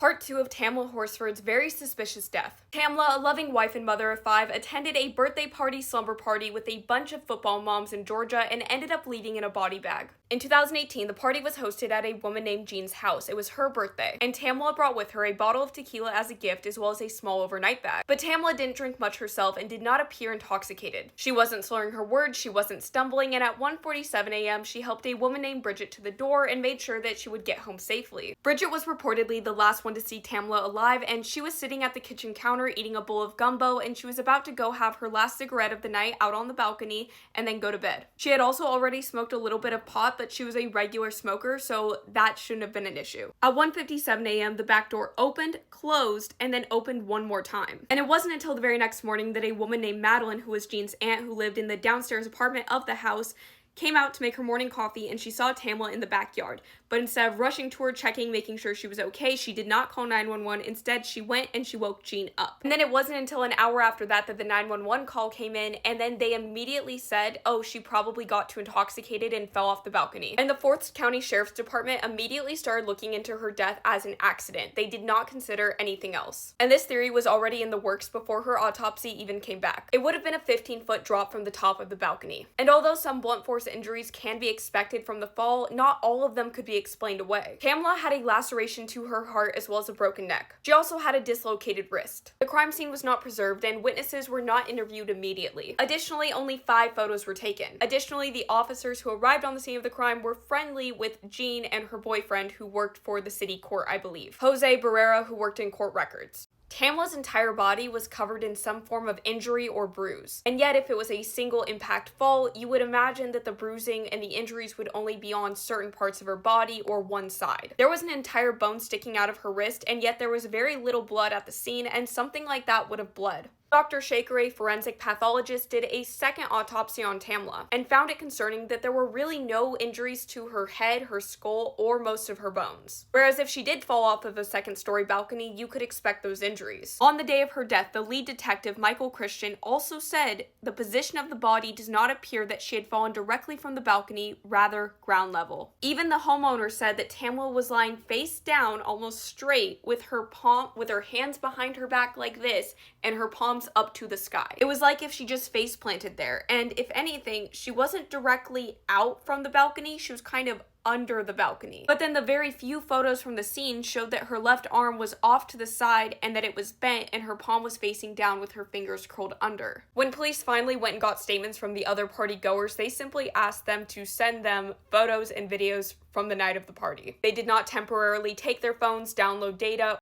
Part 2 of Tamla Horsford's very suspicious death. Tamla, a loving wife and mother of 5, attended a birthday party slumber party with a bunch of football moms in Georgia and ended up leaving in a body bag. In 2018, the party was hosted at a woman named Jean's house. It was her birthday, and Tamla brought with her a bottle of tequila as a gift as well as a small overnight bag. But Tamla didn't drink much herself and did not appear intoxicated. She wasn't slurring her words, she wasn't stumbling, and at 1:47 a.m. she helped a woman named Bridget to the door and made sure that she would get home safely. Bridget was reportedly the last one to see Tamla alive, and she was sitting at the kitchen counter eating a bowl of gumbo, and she was about to go have her last cigarette of the night out on the balcony and then go to bed. She had also already smoked a little bit of pot, but she was a regular smoker, so that shouldn't have been an issue. At 1:57 a.m., the back door opened, closed, and then opened one more time. And it wasn't until the very next morning that a woman named Madeline, who was Jean's aunt who lived in the downstairs apartment of the house, came out to make her morning coffee, and she saw Tamla in the backyard. But instead of rushing to her, checking, making sure she was okay, she did not call 911. Instead, she went and she woke Jean up. And then it wasn't until an hour after that that the 911 call came in, and then they immediately said, oh, she probably got too intoxicated and fell off the balcony. And the 4th County Sheriff's Department immediately started looking into her death as an accident. They did not consider anything else. And this theory was already in the works before her autopsy even came back. It would have been a 15-foot drop from the top of the balcony. And although some blunt force injuries can be expected from the fall, not all of them could be explained away. Tamla had a laceration to her heart as well as a broken neck. She also had a dislocated wrist. The crime scene was not preserved and witnesses were not interviewed immediately. Additionally, only 5 photos were taken. Additionally, the officers who arrived on the scene of the crime were friendly with Jean and her boyfriend who worked for the city court, I believe, Jose Barrera, who worked in court records. Tamla's entire body was covered in some form of injury or bruise. And yet, if it was a single impact fall, you would imagine that the bruising and the injuries would only be on certain parts of her body or one side. There was an entire bone sticking out of her wrist, and yet there was very little blood at the scene, and something like that would have bled. Dr. Shaker, a forensic pathologist, did a second autopsy on Tamla and found it concerning that there were really no injuries to her head, her skull, or most of her bones. Whereas if she did fall off of a second-story balcony, you could expect those injuries. On the day of her death, the lead detective, Michael Christian, also said the position of the body does not appear that she had fallen directly from the balcony, rather ground level. Even the homeowner said that Tamla was lying face down, almost straight, with her hands behind her back like this, and her palms up to the sky. It was like if she just face planted there, and if anything, she wasn't directly out from the balcony, she was kind of under the balcony. But then the very few photos from the scene showed that her left arm was off to the side and that it was bent and her palm was facing down with her fingers curled under. When police finally went and got statements from the other party goers, they simply asked them to send them photos and videos from the night of the party. They did not temporarily take their phones, download data,